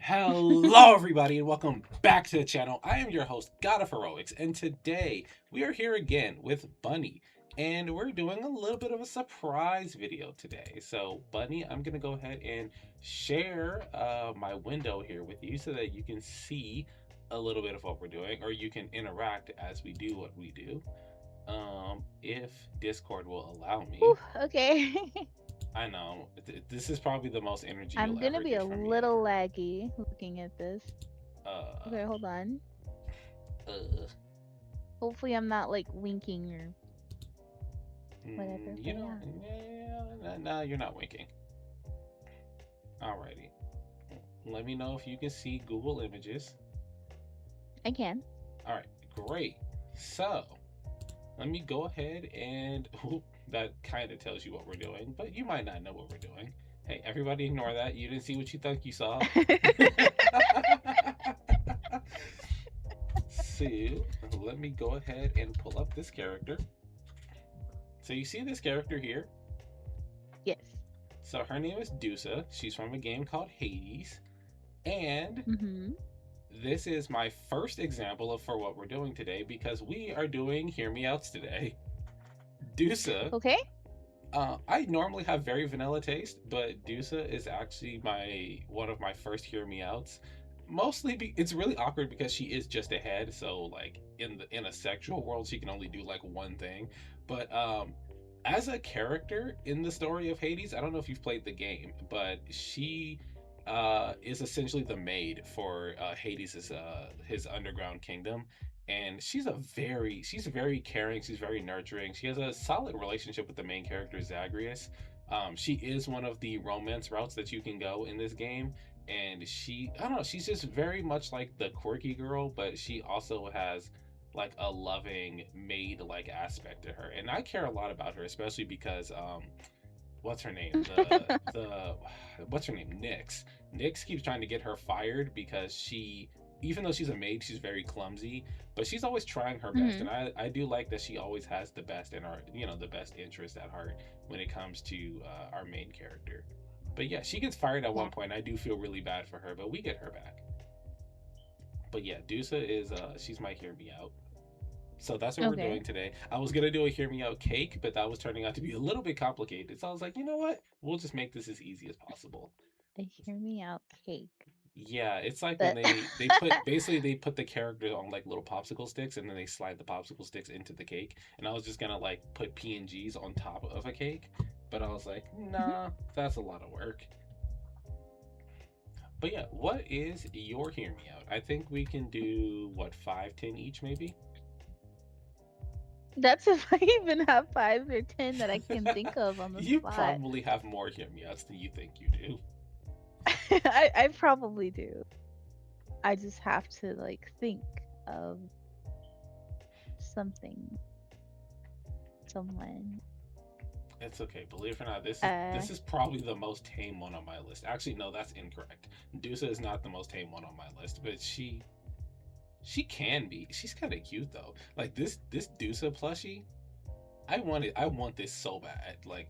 Hello, everybody, and welcome back to the channel. I am your host, God of Heroics, and today we are here again with Bunny, and we're doing a little bit of a surprise video today. So, Bunny, I'm gonna go ahead and share my window here with you so that you can see a little bit of what we're doing, or you can interact as we do what we do. If Discord will allow me. Whew, okay. I know this is probably the most energy I'm you'll gonna ever be get a from me little ever. laggy looking at this. Uh, Okay, hold on. uh. Hopefully I'm not like winking or whatever, You but know, yeah. yeah, no, you're not winking. Alrighty. Let me know if you can see Google Images. I can. Alright, great. So, let me go ahead and that kind of tells you what we're doing, but you might not know what we're doing. Hey, everybody ignore that. You didn't see what you thought you saw. So, let me go ahead and pull up this character. So, you see this character here? Yes. So, her name is Dusa. She's from a game called Hades. And Mm-hmm. this is my first example of for what we're doing today because we are doing Hear Me Outs today. Dusa, Okay. I normally have very vanilla taste, but Dusa is actually my one of my first Hear Me Outs. It's really awkward because she is just a head, so like in a sexual world she can only do like one thing. But as a character in the story of Hades, I don't know if you've played the game, but she is essentially the maid for Hades' his underground kingdom, and she's very caring, she's very nurturing, she has a solid relationship with the main character Zagreus. She is one of the romance routes that you can go in this game, and I don't know, she's just very much like the quirky girl, but she also has like a loving maid like aspect to her, and I care a lot about her, especially because what's her name? The what's her name? Nyx. Nyx keeps trying to get her fired because even though she's a maid, she's very clumsy, but she's always trying her best, Mm-hmm. and I do like that she always has the best in our the best interest at heart when it comes to our main character. But yeah, she gets fired at Yeah. one point. I do feel really bad for her, but we get her back. But yeah, Dusa is she's my hear me out. So that's what we're Okay. doing today. I was gonna do a hear me out cake, but that was turning out to be a little bit complicated. So I was like, you know what? We'll just make this as easy as possible. A hear me out cake. Yeah, it's like when That they put basically they put the character on like little popsicle sticks and then they slide the popsicle sticks into the cake. And I was just gonna like put PNGs on top of a cake, but I was like, Mhm. nah, that's a lot of work. But yeah, what is your hear me out? I think we can do what, 5, 10 each maybe. That's if I even have 5 or 10 that I can think of on the You spot. probably have more hear me outs than you think you do. I probably do. I just have to like think of something, someone. It's okay. Believe it or not, Uh, this is probably the most tame one on my list. Actually, no, that's incorrect. Dusa is not the most tame one on my list, but she can be. She's kind of cute though. Like this Dusa plushie, I want it. I want this so bad. Like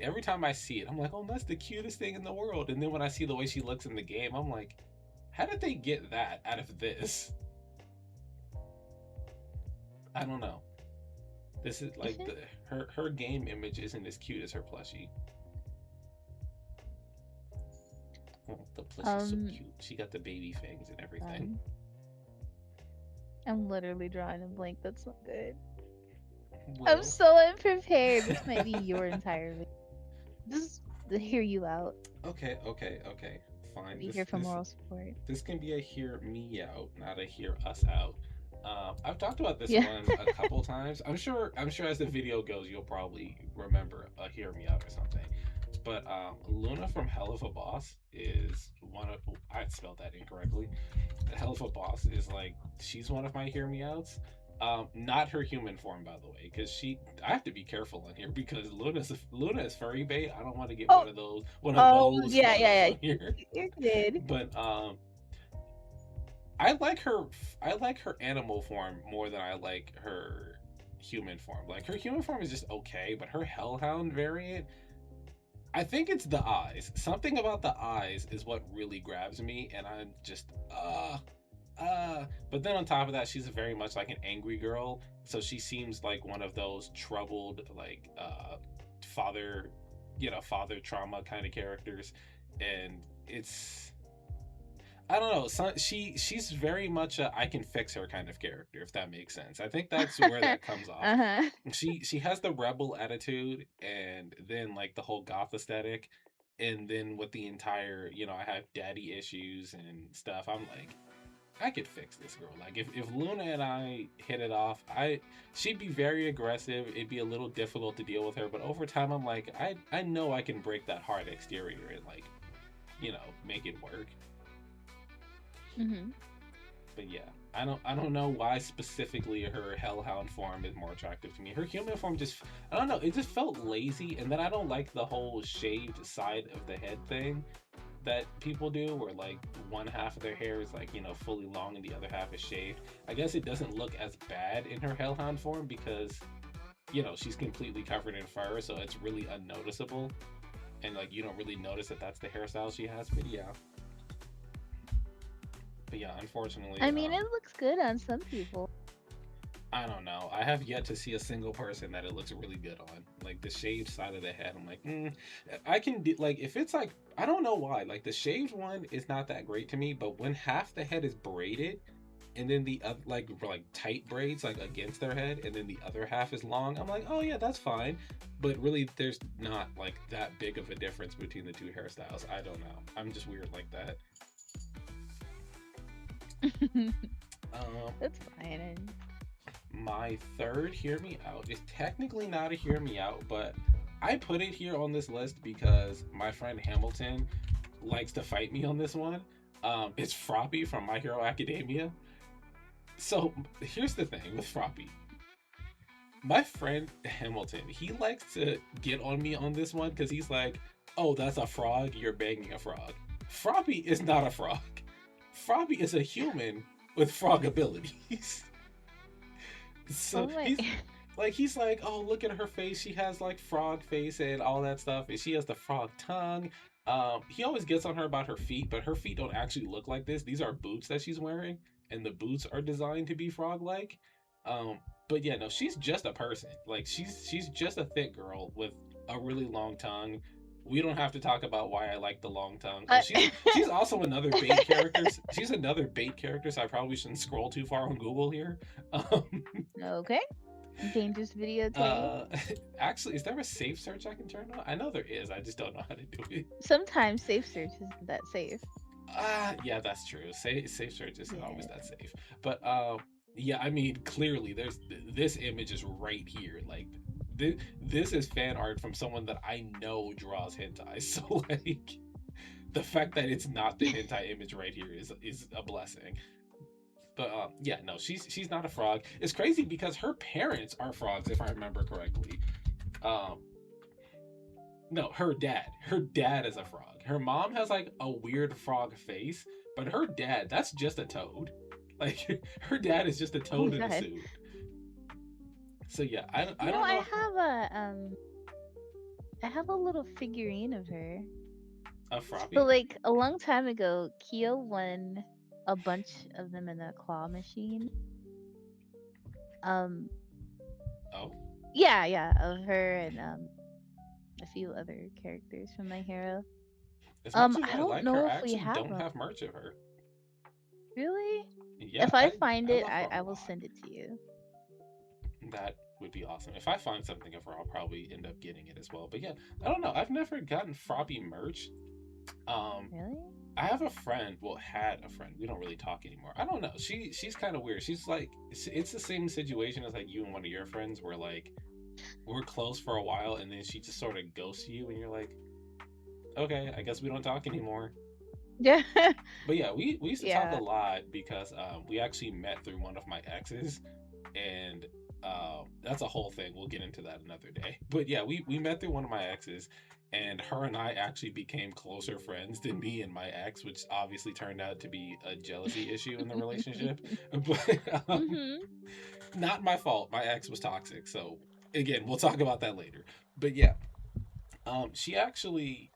every time I see it, I'm like, oh, that's the cutest thing in the world. And then when I see the way she looks in the game, I'm like, how did they get that out of this? I don't know. This is like isn't her game image isn't as cute as her plushie. Oh, the plushie's so um cute. She got the baby fangs and everything. fun. I'm literally drawing a blank. That's not good. I'm Well, so unprepared. This might be your entire video. Just to hear you out. okay. Fine. Be here for moral support. This can be a hear me out, not a hear us out. I've talked about this Yeah. one a couple times. I'm sure as the video goes, you'll probably remember a hear me out or something. But Luna from Hell of a Boss is one of I spelled that incorrectly. Hell of a Boss is like she's one of my hear me outs. Not her human form, by the way, because I have to be careful on here because Luna is furry bait. I don't want to get Oh, one of oh, those yeah, photos yeah, on here. yeah. You're good. But I like her. I like her animal form more than I like her human form. Like her human form is just okay, but her Hellhound variant, I think it's the eyes. Something about the eyes is what really grabs me, and I'm just but then on top of that, she's very much like an angry girl, so she seems like one of those troubled, like father, father trauma kind of characters, and it's I don't know. She's very much a I can fix her kind of character, if that makes sense. I think that's where that comes off. Uh-huh. She has the rebel attitude, and then like the whole goth aesthetic, and then with the entire, I have daddy issues and stuff. I'm like, I could fix this girl. Like if Luna and I hit it off, I she'd be very aggressive. It'd be a little difficult to deal with her, but over time, I'm like, I know I can break that hard exterior and like, make it work. Mhm. But yeah, I don't know why specifically her hellhound form is more attractive to me. Her human form just I don't know, it just felt lazy, and then I don't like the whole shaved side of the head thing that people do where like one half of their hair is like, fully long and the other half is shaved. I guess it doesn't look as bad in her hellhound form because she's completely covered in fur, so it's really unnoticeable, and like you don't really notice that that's the hairstyle she has. But yeah, unfortunately, I mean, it looks good on some people. I don't know. I have yet to see a single person that it looks really good on. Like the shaved side of the head, I'm like, I can do like if it's like I don't know why. Like the shaved one is not that great to me, but when half the head is braided, and then the other like tight braids like against their head, and then the other half is long, I'm like, oh yeah, that's fine. But really, there's not like that big of a difference between the two hairstyles. I don't know. I'm just weird like that. Um, That's fine. And My third hear me out is technically not a hear me out, but I put it here on this list because my friend Hamilton likes to fight me on this one. It's Froppy from My Hero Academia. So here's the thing with Froppy. My friend Hamilton, he likes to get on me on this one because he's like, oh, that's a frog, you're banging a frog. Froppy is not a frog. Froppy is a human with frog abilities. oh So my. he's like, oh, look at her face. She has like frog face and all that stuff, and she has the frog tongue. He always gets on her about her feet, but her feet don't actually look like this. These are boots that she's wearing, and the boots are designed to be frog-like. Um, but yeah, no, she's just a person. Like she's just a thick girl with a really long tongue. We don't have to talk about why I like the long tongue. Oh, Uh, she's also another bait character. She's another bait character, so I probably shouldn't scroll too far on Google here. Um, okay. Dangerous videotape. uh, actually, is there a safe search I can turn on? I know there is. I just don't know how to do it. Sometimes safe search isn't that safe. Yeah, that's true. Safe search isn't always Yeah. that safe. But yeah, I mean, clearly there's this image is right here. Like this is fan art from someone that I know draws hentai. So like the fact that it's not the hentai image right here is a blessing. But yeah, no, she's not a frog. It's crazy because her parents are frogs, if I remember correctly. Um, no, her dad is a frog. Her mom has like a weird frog face, but her dad, that's just a toad. Like her dad is just a Oh toad in a god. suit. So yeah, I You know, don't I know. have I have a little figurine of her. A So Froppy? like a long time ago, Kyo won a bunch of them in a claw machine. Um Oh, yeah, yeah, of her and a few other characters from My Hero. as much as I I don't like her, know I if we actually have don't them. have merch of her. Really? Yeah, If I I find I it, love her a I will lot. send it to you. That would be awesome. If I find something of her, I'll probably end up getting it as well. But yeah, I don't know. I've never gotten Froppy merch. Um, Really? I have a friend. Well, had a friend. We don't really talk anymore. I don't know. She's kind of weird. She's like it's the same situation as like you and one of your friends, where like we're close for a while, and then she just sort of ghosts you, and you're like, okay, I guess we don't talk anymore. Yeah. But yeah, we used to talk a Yeah. lot because we actually met through one of my exes, and that's a whole thing. We'll get into that another day. But yeah, we met through one of my exes, and her and I actually became closer friends than me and my ex, which obviously turned out to be a jealousy issue in the relationship. But Mhm. not my fault. My ex was toxic. So again, we'll talk about that later. But yeah, She actually,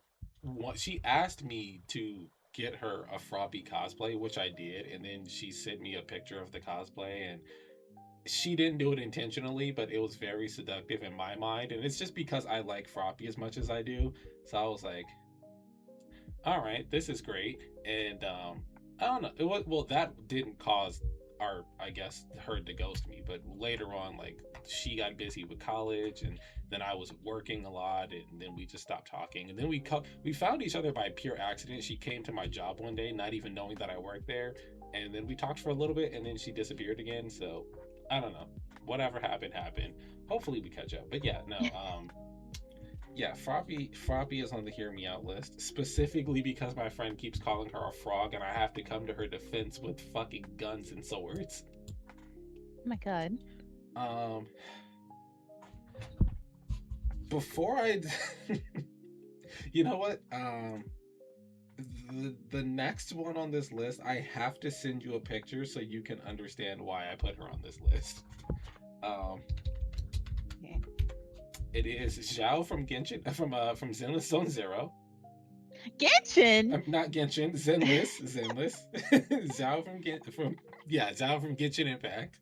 she asked me to get her a Froppy cosplay, which I did, and then she sent me a picture of the cosplay, and she didn't do it intentionally, but it was very seductive in my mind, and it's just because I like Froppy as much as I do. So I was like, all right, this is great. And I don't know. It was, well, that didn't cause our, I guess, her to ghost me, but later on, like, she got busy with college, and then I was working a lot, and then we just stopped talking. And then we found each other by pure accident. She came to my job one day, not even knowing that I worked there, and then we talked for a little bit, and then she disappeared again. So I don't know. Whatever happened happened. Hopefully we catch up. But yeah, no. Yeah, Froppy is on the hear me out list, specifically because my friend keeps calling her a frog, and I have to come to her defense with fucking guns and swords. Oh my god. Um, before I, you know what? The next one on this list, I have to send you a picture so you can understand why I put her on this list. Um, Okay. it is Zhao from Genshin from Zenless Zone Zero. Genshin. Not Genshin, Zenless. Zhao Zhao from Genshin Impact.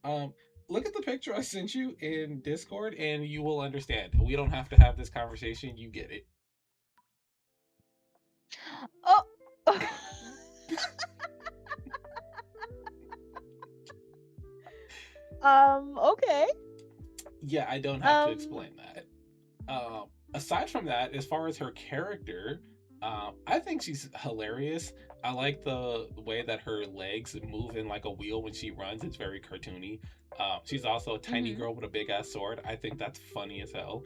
Um, Look at the picture I sent you in Discord, and you will understand. We don't have to have this conversation. You get it. Oh. Okay. Yeah, I don't have to Um. explain that. Aside from that, as far as her character, I think she's hilarious. I like the way that her legs move in like a wheel when she runs. It's very cartoony. She's also a tiny Mhm. girl with a big ass sword. I think that's funny as hell.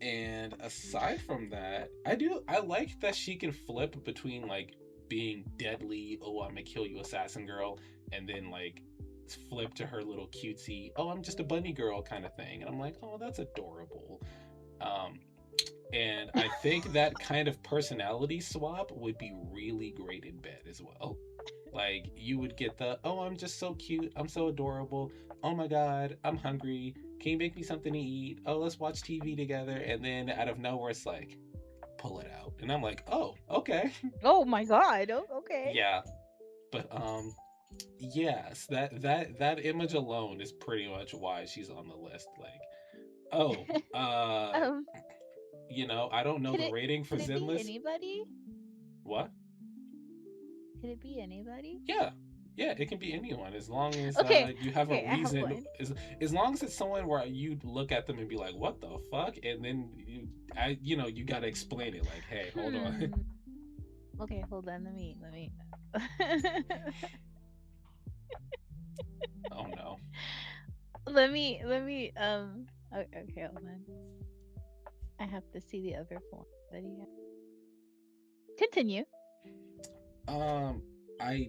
And aside from that, I like that she can flip between like being deadly, oh I'm gonna kill you assassin girl, and then like flip to her little cutesy, oh I'm just a bunny girl kind of thing. And I'm like, oh that's adorable. Um and I think that kind of personality swap would be really great in bed as well. Like you would get the, oh, I'm just so cute, I'm so adorable. Oh my god, I'm hungry. Can you make me something to eat? Oh, let's watch TV together. And then out of nowhere, it's like, pull it out, and I'm like, oh, okay, Oh my god. Oh, okay. yeah. But yes, that image alone is pretty much why she's on the list. Like, oh, um. I don't know Can the it? rating for Can it be Zenless. anybody? What? Can it be anybody? Yeah, yeah, it can be anyone as long as Okay. you have a Okay. I have reason. one. As long as it's someone where you look at them and be like, "What the fuck," and then you got to explain it. Like, "Hey, hold on." Hmm. Okay. Hold on. Let me. Oh no. let me. Okay. Hold on. I have to see the other form that he had. Continue. Um, I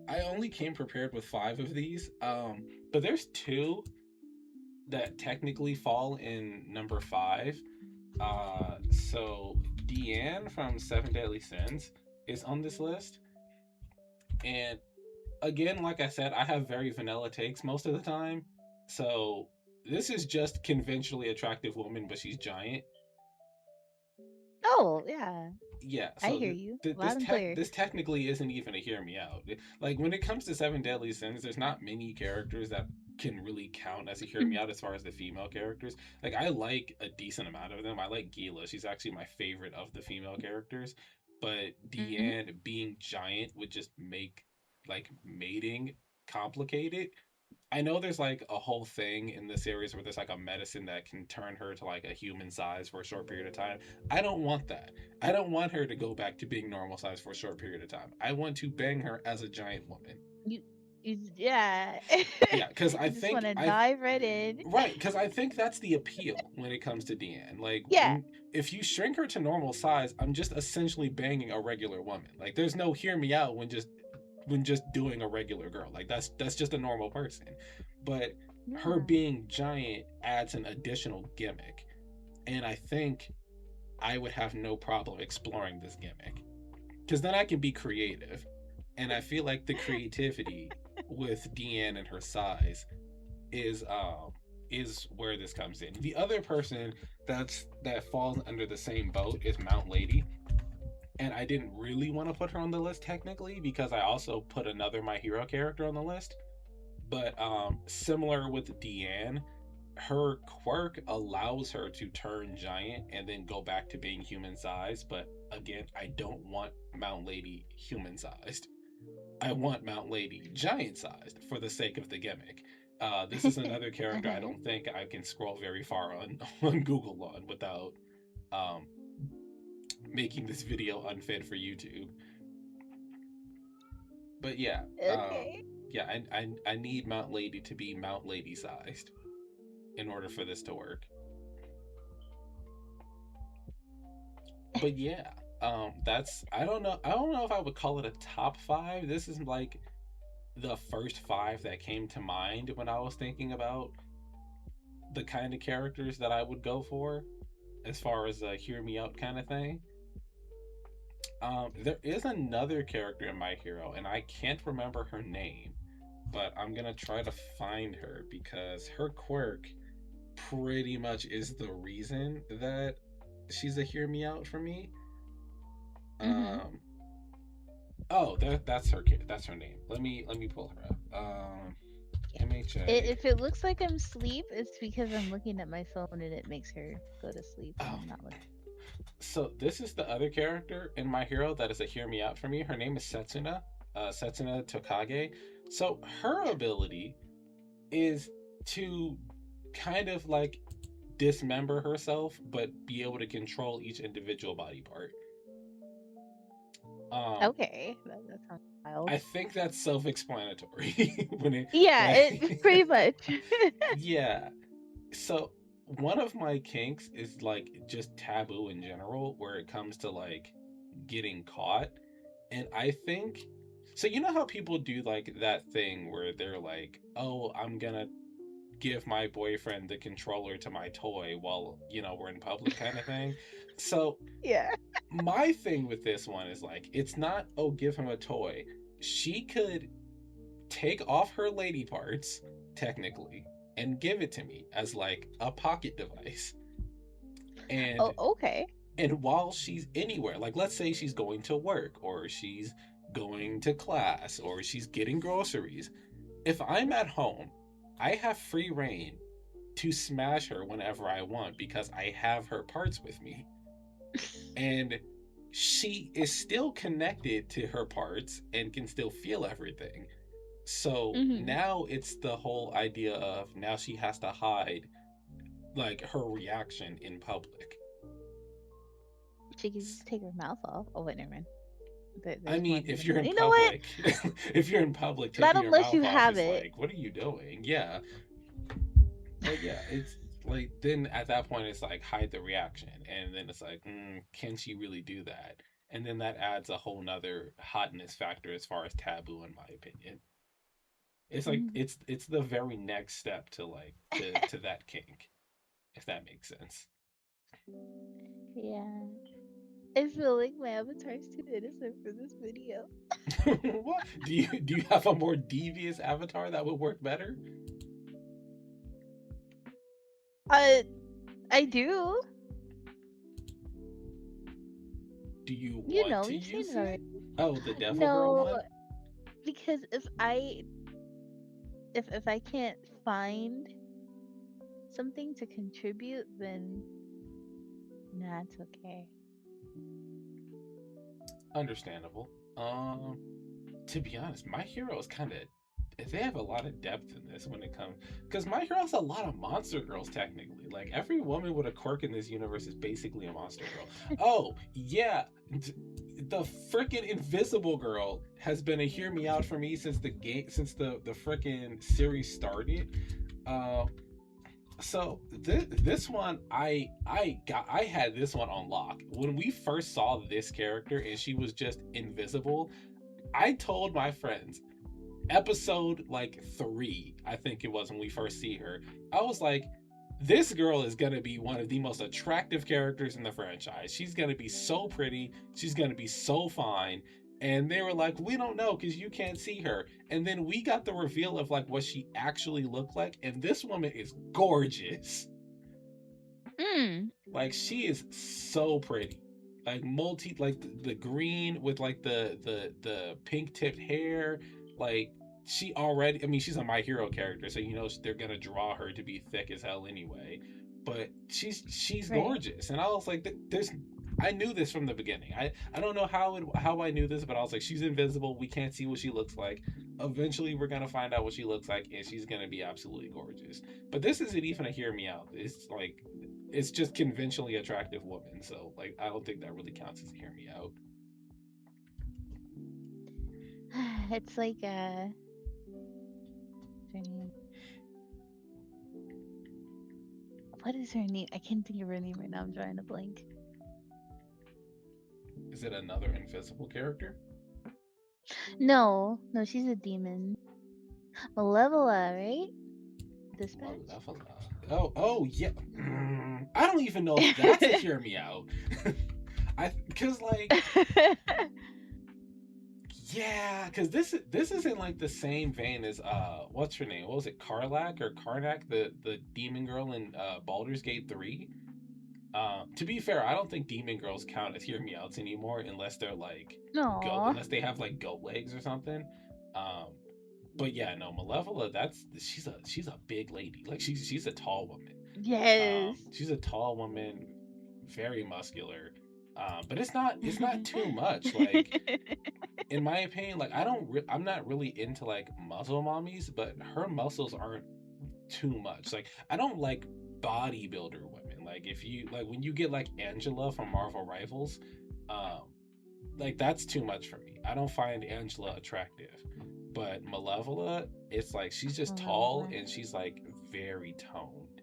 I only came prepared with five of these. But there's two that technically fall in number five. So Deanne from Seven Deadly Sins is on this list, and again, like I said, I have very vanilla takes most of the time. So this is just conventionally attractive woman, but she's giant. Oh yeah. Yeah. I So hear you loud and clear. this technically isn't even a hear me out. Like when it comes to Seven Deadly Sins, there's not many characters that can really count as a hear me out as far as the female characters. Like I like a decent amount of them. I like Gila. She's actually my favorite of the female characters. But Hmm. Deanne being giant would just make like mating complicated. I know there's like a whole thing in the series where there's like a medicine that can turn her to like a human size for a short period of time. I don't want that. I don't want her to go back to being normal size for a short period of time. I want to bang her as a giant woman. You, yeah. Yeah, because I You just want think to I dive right in. right, because I think that's the appeal when it comes to Deanne. Like Yeah. when if you shrink her to normal size, I'm just essentially banging a regular woman. Like there's no hear me out when just doing a regular girl. Like that's just a normal person. But her Yeah. being giant adds an additional gimmick. And I think I would have no problem exploring this gimmick. Because then I can be creative. And I feel like the creativity with Deanne and her size is is where this comes in. The other person that falls under the same boat is Mount Lady, and I didn't really want to put her on the list technically because I also put another My Hero character on the list. But similar with Deanne, her quirk allows her to turn giant and then go back to being human sized. But again, I don't want Mount Lady human sized. I want Mount Lady giant sized for the sake of the gimmick. This is another character I Uh-huh. don't think I can scroll very far on on Google on without um, making this video unfit for YouTube. But yeah, Okay. yeah, I need Mount Lady to be Mount Lady sized in order for this to work. But yeah, that's I don't know if I would call it a top five. This is like the first five that came to mind when I was thinking about the kind of characters that I would go for as far as a hear me out kind of thing. There is another character in My Hero, and I can't remember her name, but I'm gonna try to find her because her quirk pretty much is the reason that she's a hear me out for me. Mhm. Um, oh, that's her name. Let me pull her up. MHA. If it looks like I'm asleep, it's because I'm looking at my phone and it makes her go to sleep when Oh, I'm not looking. so this is the other character in My Hero that is a hear me out for me. Her name is Setsuna, Setsuna Tokage. So her ability is to kind of like dismember herself, but be able to control each individual body part. Um, Okay, that sounds wild. I think that's self-explanatory when it Yeah, it like pretty much. yeah. So one of my kinks is like just taboo in general where it comes to like getting caught. And I think so you know how people do like that thing where they're like, "Oh, I'm gonna give my boyfriend the controller to my toy while, we're in public kind of thing." So Yeah. my thing with this one is like it's not, oh, give him a toy. She could take off her lady parts technically and give it to me as like a pocket device. Oh, and okay. and while she's anywhere, like let's say she's going to work or she's going to class or she's getting groceries, if I'm at home, I have free reign to smash her whenever I want because I have her parts with me. And she is still connected to her parts and can still feel everything. So Mhm. now it's the whole idea of now she has to hide like her reaction in public. She could just take her mouth off. Oh wait, never mind. I There's more mean, than if one. you're in You know what? public, if you're in public, Not taking your unless mouth you off have is it. like, what are you doing? Yeah, but yeah, it's like then at that point it's like hide the reaction, and then it's like, can she really do that? And then that adds a whole nother hotness factor as far as taboo, in my opinion. It's like Mhm. it's the very next step to like to that kink, if that makes sense. Yeah. I feel like my avatar's too innocent for this video. What do you have a more devious avatar that would work better? Uh, I do. Do you You want know, to you've seen use it it? already. Oh, the devil girl No, one? because if I can't find something to contribute, then nah, it's okay. Understandable. To be honest, My Hero is kind of they have a lot of depth in this when it comes because My Hero has a lot of monster girls technically. Like every woman with a quirk in this universe is basically a monster girl. Oh yeah, the freaking Invisible Girl has been a hear me out for me since the game since the freaking series started. Um, so this one I had this one on lock when we first saw this character and she was just invisible. I told my friends episode like 3, I think it was, when we first see her, I was like, this girl is going to be one of the most attractive characters in the franchise. She's going to be so pretty, she's going to be so fine, And they were like, we don't know because you can't see her. And then we got the reveal of like what she actually looked like, and this woman is gorgeous. Mm. Like she is so pretty. Like multi, like the green with like the pink tipped hair. Like she already, I mean, she's a My Hero character, so you know they're gonna draw her to be thick as hell anyway. But she's Right. gorgeous, and I was like, there's. I knew this from the beginning. I don't know how I knew this, but I was like, she's invisible. We can't see what she looks like. Eventually, we're gonna find out what she looks like, and she's gonna be absolutely gorgeous. But this isn't even a hear me out. It's like it's just conventionally attractive woman. So like I don't think that really counts as a hear me out. It's like her name. What is her name? I can't think of her name right now. I'm drawing a blank. Is it another invisible character? No, no, she's a demon. Malevola, right? Dispatch. Malevola. Oh yeah. I don't even know if that's a hear me out. Because like yeah, because this is in like the same vein as what's her name? What was it? Karlach or Karnak, the demon girl in Baldur's Gate 3. To be fair, I don't think demon girls count as hear me outs anymore unless they're like No. unless they have like goat legs or something. Um, but yeah, no, Malevola, that's she's a big lady. Like she's a tall woman. Yes. She's a tall woman, very muscular. But it's not too much. Like in my opinion, like I'm not really into like muscle mommies, but her muscles aren't too much. Like I don't like bodybuilder women. Like if you like when you get like Angela from Marvel Rivals, um, like that's too much for me. I don't find Angela attractive. But Malevola, it's like she's just tall Malevola. and she's like very toned,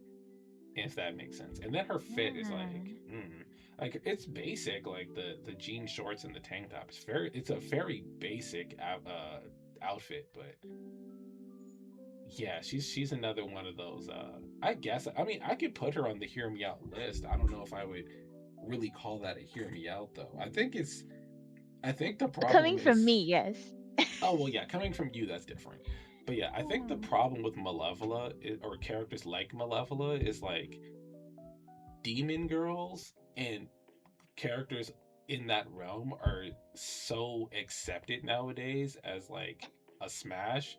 if that makes sense. And then her fit is Yeah. like it's basic, like the jean shorts and the tank top. It's a very basic outfit, but yeah, she's another one of those. I guess I mean I could put her on the hear me out list. I don't know if I would really call that a hear me out though. I think the problem Coming from is me, yes. oh well yeah, coming from you that's different. But yeah, I think the Hmm. problem with Malevola or characters like Malevola is like demon girls and characters in that realm are so accepted nowadays as like a smash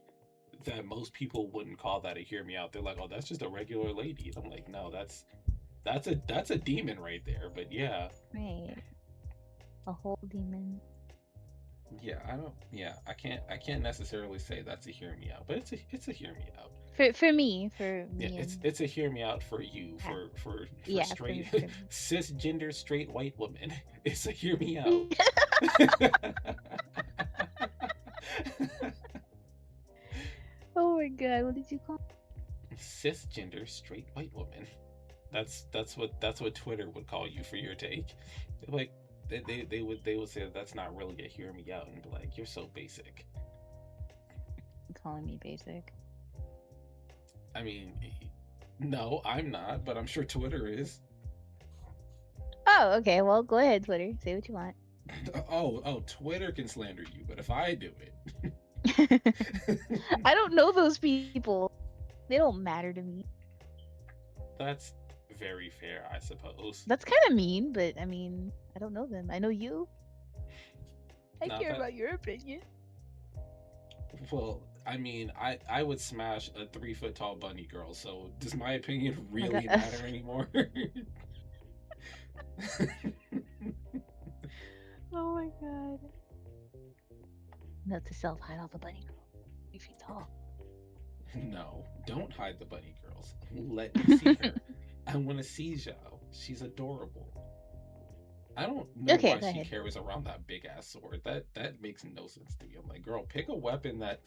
that most people wouldn't call that a hear me out. They're like, oh, that's just a regular lady. And I'm like, no, that's a demon right there. But yeah, Right. A whole demon. yeah, I don't. Yeah, I can't necessarily say that's a hear me out, but it's a hear me out. For Yeah, me and it's a hear me out for you ah, for yeah, straight for me. cisgender straight white woman. It's a hear me out. Oh my god, what did you call Cisgender straight white woman. That's what Twitter would call you for your take. Like they would say that's not really a hear me out and be like you're so basic. me? Calling me basic. I mean, no, I'm not, but I'm sure Twitter is. Oh, okay. Well, go ahead, Twitter. Say what you want. Oh, Twitter can slander you, but if I do it, I don't know those people. They don't matter to me. that's very fair, I suppose. That's kind of mean, but I mean, I don't know them. I know you. I Not care that about your opinion. well, I mean, I would smash a 3 foot tall bunny girl. So does my opinion Oh my god. really matter anymore? Oh my god. Note to self: hide all the bunny girl. 3 feet tall. No, don't hide the bunny girls. Let me see her. I want to see Zhao. She's adorable. I don't know Okay, why go she ahead. carries around that big ass sword. That makes no sense to me. I'm like, girl, pick a weapon that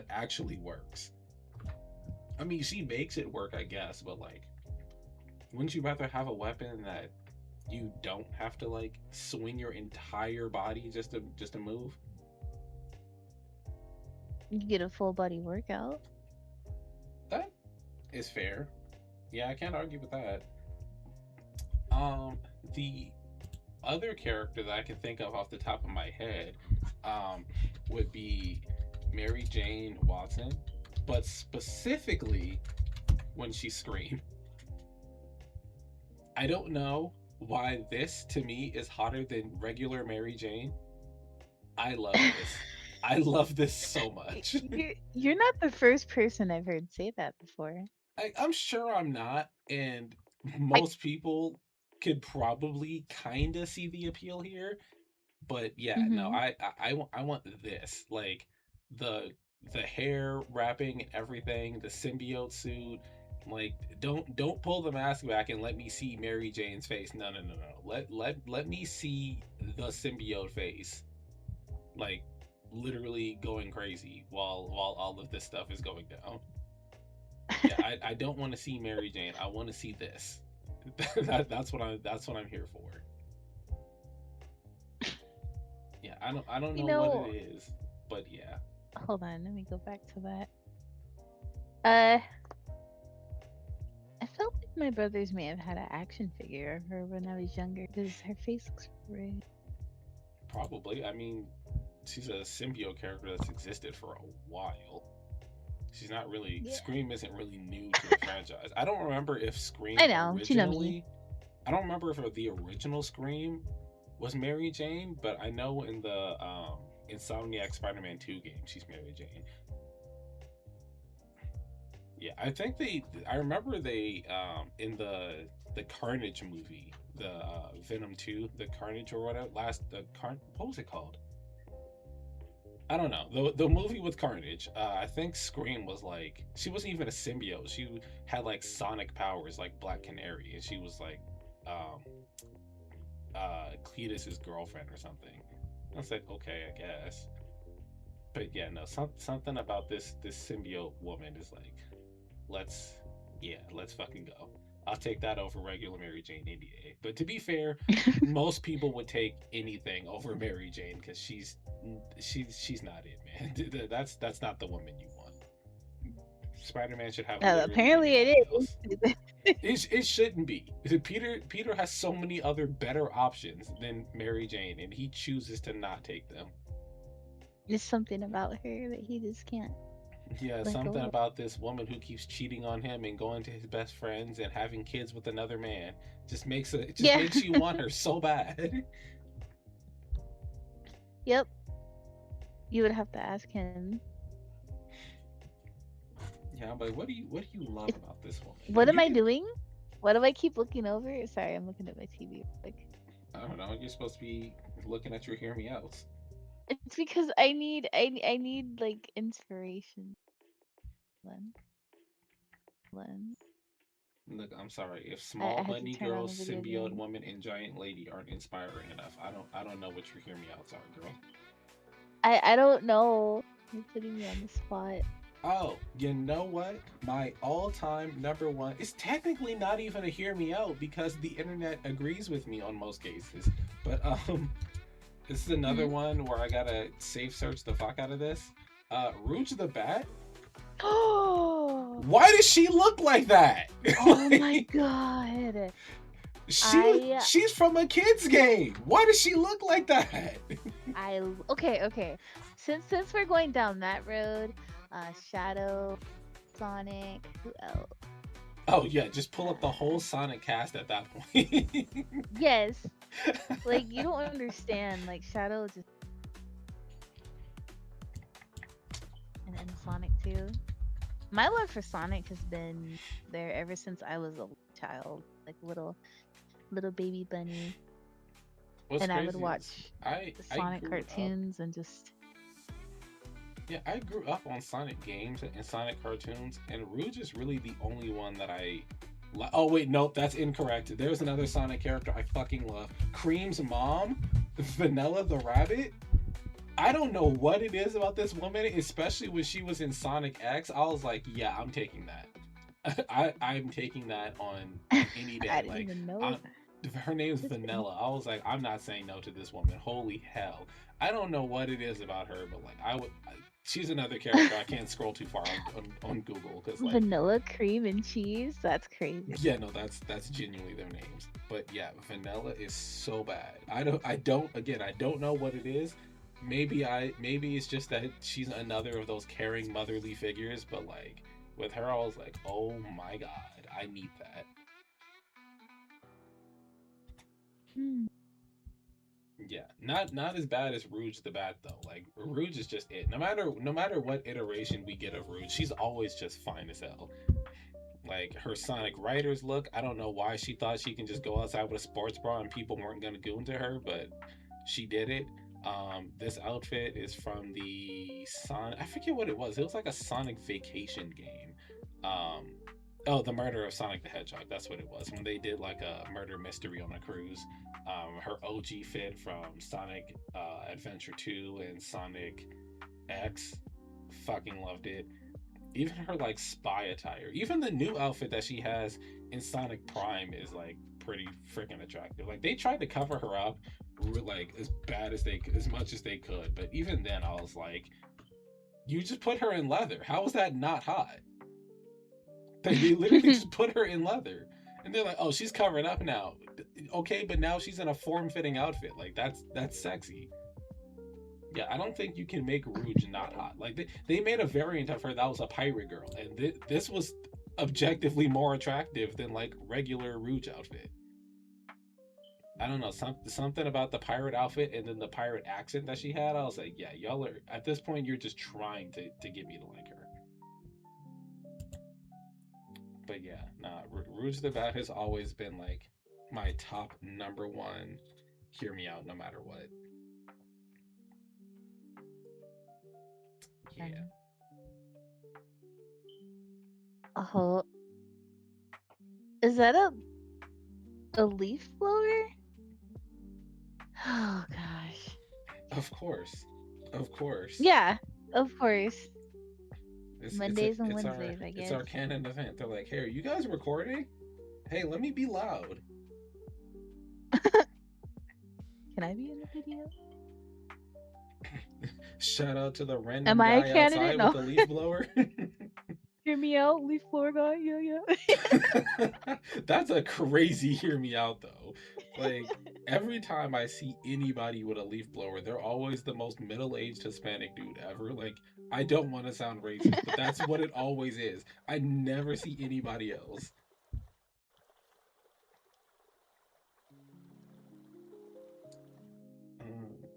actually works. I mean, she makes it work, I guess, but like, wouldn't you rather have a weapon that you don't have to like swing your entire body just to move? You get a full body workout. That is fair. Yeah, I can't argue with that. Um, the other character that I can think of off the top of my head um, would be Mary Jane Watson, but specifically when she screamed. I don't know why this to me is hotter than regular Mary Jane. I love this. I love this so much. You're not the first person I've heard say that before. I'm sure I'm not, and I most people could probably kind of see the appeal here. But yeah, no, hmm I want this, like the the hair wrapping and everything, the symbiote suit. Like, don't pull the mask back and let me see Mary Jane's face. No, no, no, no. Let me see the symbiote face, like literally going crazy while all of this stuff is going down. Yeah, I don't want to see Mary Jane. I want to see this. That's what I'm here for. Yeah, I don't you know what it know, is, but yeah. hold on, let me go back to that. Uh I felt like my brothers may have had an action figure of her when I was younger because her face looks red. Probably. I mean, she's a symbiote character that's existed for a while. She's not really Yeah. Scream isn't really new to the franchise. I don't remember if I Scream know, but you know me. originally. I don't remember if the original Scream was Mary Jane, but I know in the Insomniac Spider-Man 2 game, she's Mary Jane. Yeah, I think they. I remember they in the Carnage movie, the Venom 2, the Carnage or whatever. What was it called? I don't know. The movie with Carnage. I think Scream was like she wasn't even a symbiote. She had like sonic powers, like Black Canary, and she was like um Cletus's girlfriend or something. I was like, okay, I guess. But yeah, no, something about this symbiote woman is like, let's yeah, let's fucking go. I'll take that over regular Mary Jane any day. But to be fair, most people would take anything over Mary Jane because she's not it, man. That's not the woman you want. Spider-Man should have literally Apparently anybody it else. is. It shouldn't be. Peter has so many other better options than Mary Jane, and he chooses to not take them. There's something about her that he just can't Yeah, let something go of. about this woman who keeps cheating on him and going to his best friends and having kids with another man it just Yeah. makes you want her so bad. Yep. You would have to ask him. Yeah, I'm like, what do you love It, about this woman? what am You I can doing? What do I keep looking over? Sorry, I'm looking at my TV real quick. I don't know. You're supposed to be looking at your hear me outs. It's because I need like inspiration. Len. Len. Look, I'm sorry. If I small had to bunny turn on girl, the video symbiote game. woman, and giant lady aren't inspiring enough, I don't know what your hear me outs are, girl. I don't know. You're putting me on the spot. Oh, you know what? My all-time number one is technically not even a hear me out because the internet agrees with me on most cases. But this is another Hmm? one where I gotta safe search the fuck out of this. Rouge the Bat. Oh, Why does she look like that? oh my Like, god. she I she's from a kids game. Why does she look like that? okay. Since we're going down that road, Shadow, Sonic, who else? Oh yeah, just pull up the whole Uh, Sonic cast at that point. yes. Like you don't understand. Like Shadow just and Sonic too. My love for Sonic has been there ever since I was a child, like little baby bunny, What's and I would crazy is watch the I Sonic grew up. cartoons and just Yeah, I grew up on Sonic games and Sonic cartoons, and Rouge is really the only one that Oh wait, nope, that's incorrect. There's another Sonic character I fucking love. Cream's mom, Vanilla the Rabbit. I don't know what it is about this woman, especially when she was in Sonic X. I was like, yeah, I'm taking that. I'm taking that on any I day. didn't Like, even know I'm that. her name's That's funny. Vanilla. I was like, I'm not saying no to this woman. Holy hell! I don't know what it is about her, but like, she's another character. I can't scroll too far on Google because like, Vanilla cream and cheese. That's crazy. yeah, no, that's genuinely their names. But yeah, Vanilla is so bad. I don't know what it is. Maybe it's just that she's another of those caring motherly figures. But like with her, I was like, oh my god, I need that. Hmm. Yeah, not as bad as Rouge the Bat though. Like Rouge is just it. No matter what iteration we get of Rouge, she's always just fine as hell. Like her Sonic Riders look, I don't know why she thought she can just go outside with a sports bra and people weren't gonna goon to her, but she did it. This outfit is from the Sonic. I forget what it was. It was like a Sonic Vacation game. Um, oh, the Murder of Sonic the Hedgehog. That's what it was when they did like a murder mystery on a cruise. Her OG fit from Sonic Adventure 2 and Sonic X. Fucking loved it. Even her like spy attire, even the new outfit that she has in Sonic Prime is like pretty freaking attractive. Like they tried to cover her up like as bad as as much as they could, but even then I was like, you just put her in leather. How was that not hot? They literally just put her in leather. And they're like, oh, she's covered up now. Okay, but now she's in a form-fitting outfit. Like that's sexy. Yeah, I don't think you can make Rouge not hot. Like they made a variant of her that was a pirate girl, and this was objectively more attractive than like regular Rouge outfit. I don't know, something about the pirate outfit and then the pirate accent that she had. I was like, yeah, y'all are at this point you're just trying to get me to like her. But yeah, nah, Rouge the Bat has always been like my top number one. Hear me out, no matter what. Yeah. Um, oh, is that a leaf blower? Oh gosh. Of course, of course. Yeah, of course. It's it's a Mondays and it's our Wednesdays, I it's guess. our canon event. They're like, hey, are you guys recording? Hey, let me be loud. Can I be in the video? Shout out to the Am random I a guy candidate? outside with No. the leaf blower. Hear me out, leaf blower guy. Yeah, yeah. That's a crazy hear me out though. Like every time I see anybody with a leaf blower, they're always the most middle-aged Hispanic dude ever. Like I don't want to sound racist, but that's what it always is. I never see anybody else.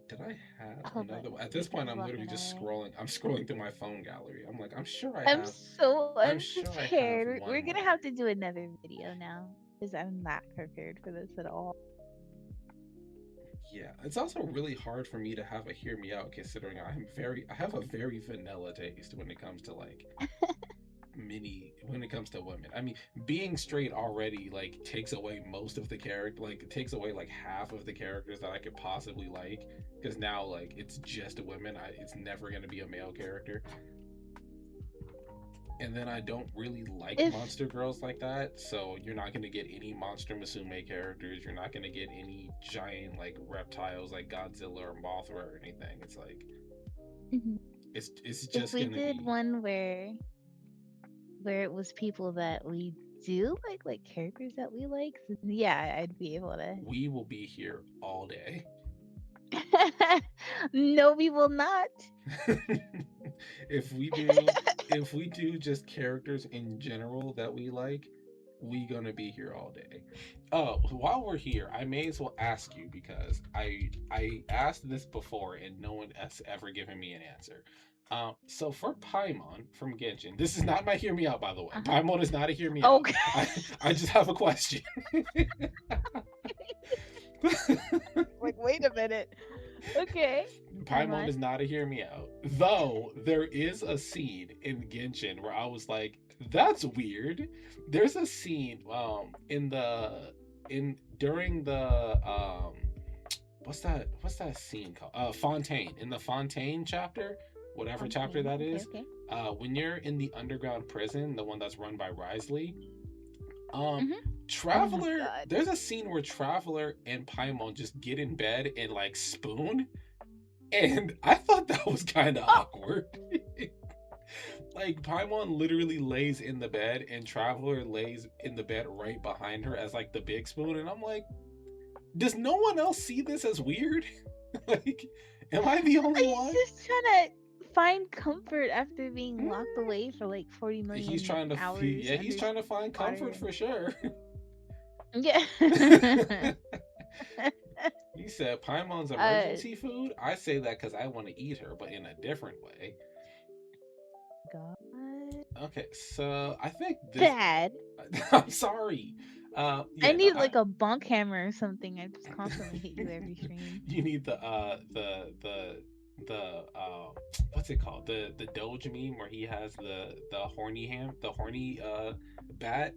Did I have Hold another on. one? At this Something's point, I'm literally walking just away. scrolling. I'm scrolling through my phone gallery. I'm like, I'm sure I I'm have. so I'm sure I have unprepared. one We're gonna more. have to do another video now because I'm not prepared for this at all. Yeah, it's also really hard for me to have a hear me out considering I have a very vanilla taste when it comes to like when it comes to women. I mean, being straight already like takes away most of the character, like it takes away like half of the characters that I could possibly like because now like it's just women. It's never going to be a male character. And then I don't really like If monster girls like that, so you're not gonna get any monster Musume characters. You're not gonna get any giant like reptiles like Godzilla or Mothra or anything. It's like Mhm. it's if just we gonna did be one where it was people that we do like characters that we like, then yeah, I'd be able to. we will be here all day. No, we will not. if we do if we do just characters in general that we like, we gonna be here all day. Oh, while we're here, I may as well ask you because I asked this before and no one has ever given me an answer. So for Paimon from Genshin, this is not my hear me out, by the way. Uh-huh. Paimon is not a hear me Oh out. I gosh. I just have a question. Like, wait a minute. Okay. I'm Paimon on. is not a hear me out. Though there is a scene in Genshin where I was like, that's weird. There's a scene in the in during the what's that scene called? Fontaine. In the Fontaine chapter, whatever chapter Fontaine. that Okay, is, okay. when you're in the underground prison, the one that's run by Risley, um Mm-hmm. Oh my Traveler, god. there's a scene where Traveler and Paimon just get in bed and like spoon, and I thought that was kind of Oh, awkward. Like Paimon literally lays in the bed and Traveler lays in the bed right behind her as like the big spoon, and I'm like, does no one else see this as weird? Like, am I the only he's one? just trying to find comfort after being locked Mm, away for like 40 he's million trying to, hours yeah, he's trying to find underwater. comfort for sure. Yeah. He said Paimon's uh, emergency food. I say that because I want to eat her, but in a different way. God. Okay, so I think this. Bad. I'm sorry. I Yeah, no, need like a bonk hammer or something. I just constantly hit you every stream. you need the what's it called, the Doge meme where he has the horny the horny bat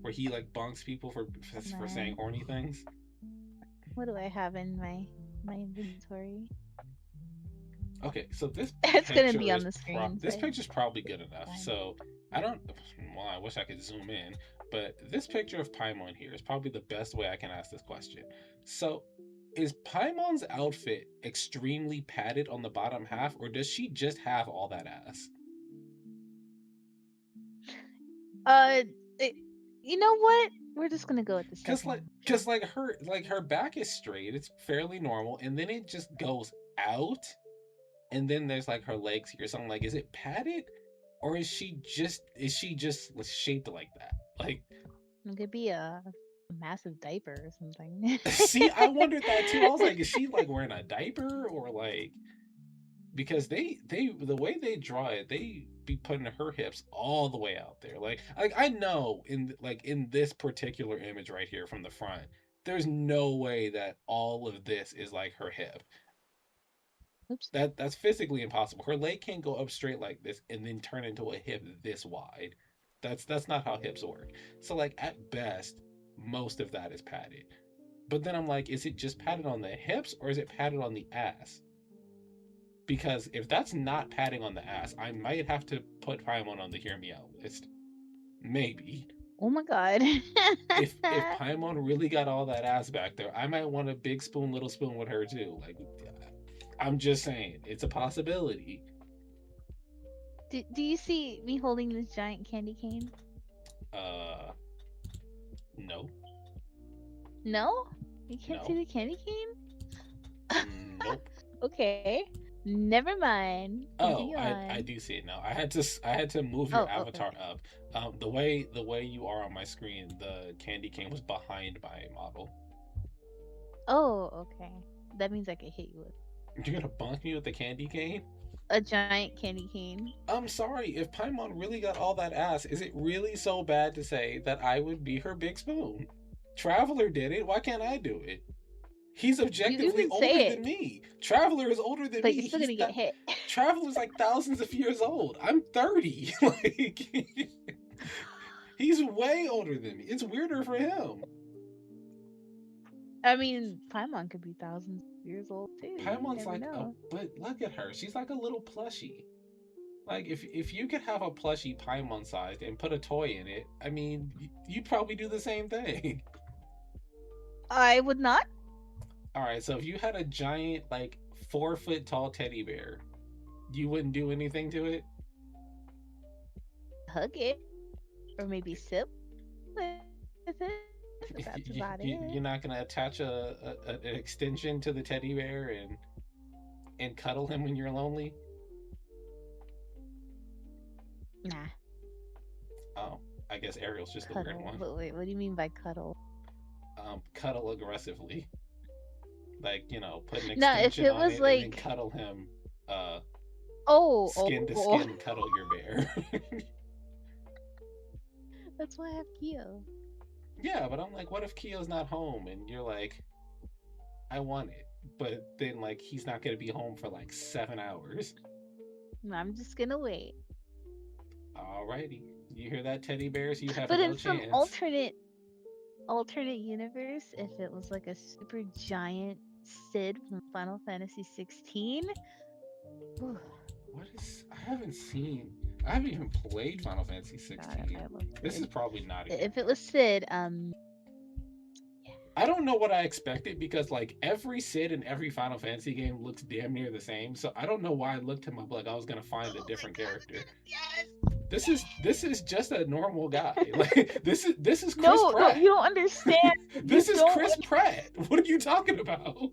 where he like bonks people for saying Man, horny things. what do I have in my inventory? Okay, so It's gonna be on the screen, so this picture's probably good enough. fine. So I don't. Well, I wish I could zoom in, but this picture of Paimon here is probably the best way I can ask this question. So, is Paimon's outfit extremely padded on the bottom half, or does she just have all that ass? Uh, it, you know what? We're just gonna go with the second Cause option. like her back is straight, it's fairly normal, and then it just goes out, and then there's like her legs here. So I'm like, is it padded, or is she just shaped like that? Like, It could be a massive diaper or something. see, I wondered that too. I was like, is she like wearing a diaper or like, because they the way they draw it, they be putting her hips all the way out there. Like I know in this particular image right here from the front, there's no way that all of this is like her hip. Oops. That's physically impossible. Her leg can't go up straight like this and then turn into a hip this wide. That's not how hips work. So like at best, most of that is padded. But then I'm like, is it just padded on the hips or is it padded on the ass? Because if that's not padding on the ass, I might have to put Paimon on the hear me out list. Maybe. Oh my god. If Paimon really got all that ass back there, I might want a big spoon, little spoon with her too. Like, I'm just saying, it's a possibility. Do you see me holding this giant candy cane? Uh, no, No? You can't see no, the candy cane? nope. Okay. Never mind. Oh, Continue I on. do see it now. I had to move your Oh, avatar okay. up. The way you are on my screen, the candy cane was behind my model. Oh, okay. That means I could hit you with You're gonna bonk me with the candy cane? a giant candy cane. I'm sorry, if Paimon really got all that ass, is it really so bad to say that I would be her big spoon? Traveler did it, why can't I do it? He's You objectively can older say than it, me. Traveler is older than but you're me. still gonna get hit. Traveler's like thousands of years old. I'm 30. Like he's way older than me. It's weirder for him. I mean, Paimon could be thousands of years old too. You Paimon's never like a, know. but look at her. She's like a little plushie. Like if you could have a plushie Paimon sized and put a toy in it, I mean, you'd probably do the same thing. I would not All right, so if you had a giant like 4 foot tall teddy bear, you wouldn't do anything to it. hug it or maybe sip with it. But that's about it. You're not gonna attach an extension to the teddy bear and cuddle him when you're lonely. Nah, Oh, I guess Ariel's just the weird cuddle. one. But wait, what do you mean by cuddle? Cuddle aggressively, like put an Nah, if extension it on was it and then like, cuddle him, oh, skin to oh, skin, cuddle your bear. that's why I have Kyo. Yeah, but I'm like, what if Kyo's not home and you're like, I want it, but then like he's not gonna be home for like 7 hours. I'm just gonna wait. Alrighty, you hear that, teddy bears? You have But no in some chance. alternate universe, if it was like a super giant Sid from Final Fantasy 16, What is? I haven't seen. I haven't even played Final Fantasy God, 16. I love This is Sid. probably not a good If it one. was Sid, I don't know what I expected because like every Sid in every Final Fantasy game looks damn near the same. So I don't know why I looked him up like I was gonna find a Oh my different character. goodness, yes. This is just a normal guy. Like this is Chris No, no, you Pratt. don't understand. You This is don't Chris Pratt. What are you talking about?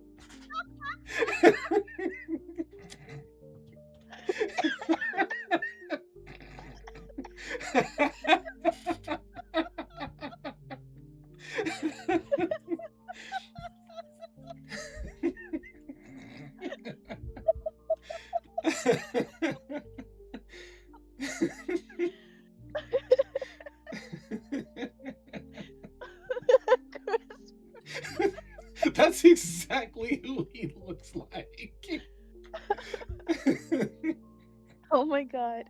That's exactly who he looks like. Oh my god.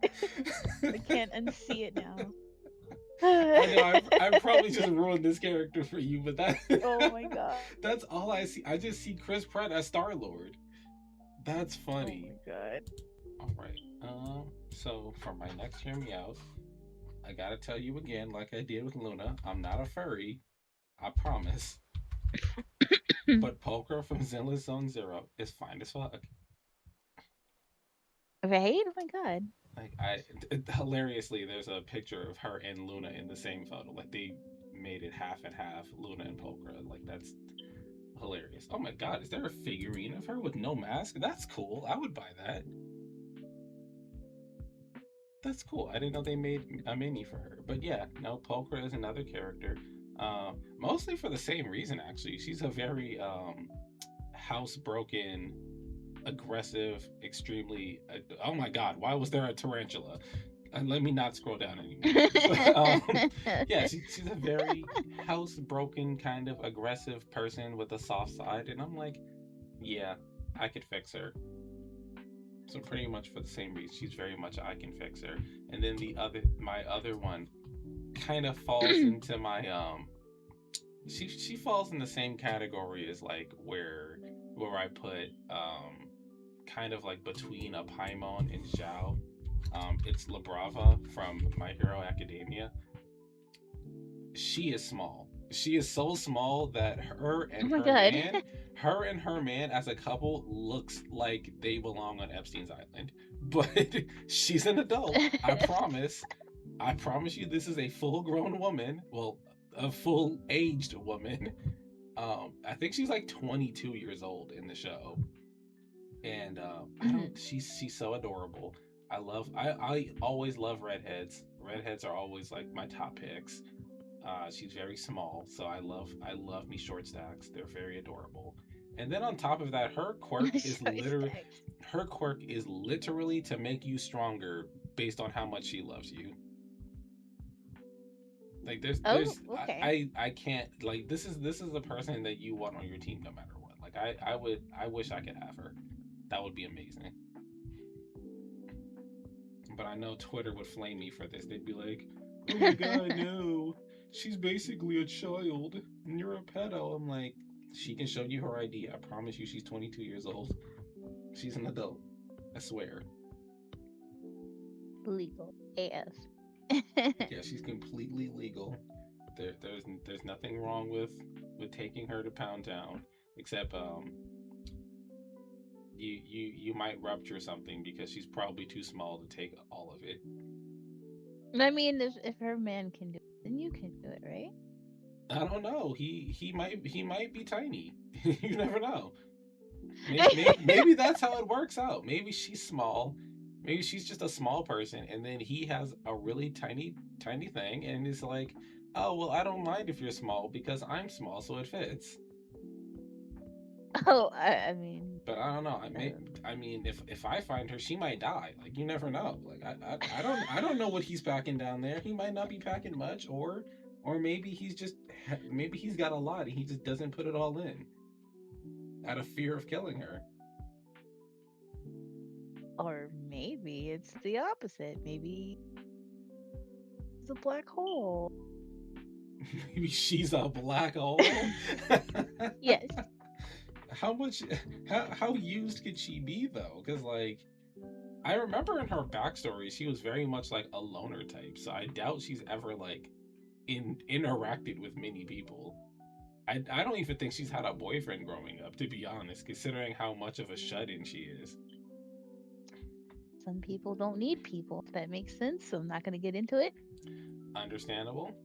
I can't unsee it now. I know I've probably just ruined this character for you, but Oh my god. that's all I see. I just see Chris Pratt as Star Lord. That's Oh funny. my god. All right. So for my next hear me out, I gotta tell you again, like I did with Luna, I'm not a furry. I promise. But Polka from Zenless Zone Zero is fine as fuck. Right? Oh my god. Like hilariously, there's a picture of her and Luna in the same photo. Like they made it half and half, Luna and Polka. Like that's hilarious. Oh my god, is there a figurine of her with no mask? That's cool. I would buy that. That's cool. I didn't know they made a mini for her. But yeah, no, Polka is another character. Mostly for the same reason, actually. She's a very housebroken, aggressive, extremely. Oh my god, why was there a tarantula? Let me not scroll down anymore. But, yeah, she's a very housebroken, kind of aggressive person with a soft side. And I'm like, yeah, I could fix her. So pretty much for the same reason, she's very much I can fix her. And then my other one, kind of falls into my she falls in the same category as like where I put kind of like between a Paimon and Zhao. It's Labrava from My Hero Academia. She is small. She is so small that Oh my god. her and her man as a couple looks like they belong on Epstein's Island. But she's an adult. I promise you this is a full grown woman. Well, a full aged woman. I think she's like 22 years old in the show. And I don't she's so adorable. I always love redheads. Redheads are always like my top picks. She's very small, so I love me short stacks. They're very adorable. And then on top of that, Short stacks. her quirk is literally to make you stronger based on how much she loves you. Like Oh, okay. I can't like this is the person that you want on your team no matter what. Like I wish I could have her. That would be amazing. But I know Twitter would flame me for this. They'd be like, "Oh my god, no! She's basically a child, and you're a pedo." I'm like, she can show you her ID. I promise you, she's 22 years old. She's an adult. I swear. Legal AF. Yeah, she's completely legal. There's nothing wrong with taking her to Pound Town, except you might rupture something because she's probably too small to take all of it. I mean, if her man can do it, then you can do it, right? I don't know. He might be tiny. You never know. Maybe that's how it works out. Maybe she's small. Maybe she's just a small person, and then he has a really tiny thing, and is like, "Oh well, I don't mind if you're small because I'm small, so it fits." Oh, I mean, But I don't know. um, I mean, if I find her, she might die. Like you never know. Like I don't know what he's packing down there. He might not be packing much, or maybe he's got a lot and he just doesn't put it all in out of fear of killing her. or maybe it's the opposite. Maybe it's a black hole. Maybe she's a black hole. Yes. How much? How used could she be though? Because like I remember in her backstory, she was very much like a loner type. So I doubt she's ever like interacted with many people. I don't even think she's had a boyfriend growing up, to be honest, considering how much of a shut-in she is. Some people don't need people. If that makes sense. So I'm not gonna get into it. Understandable.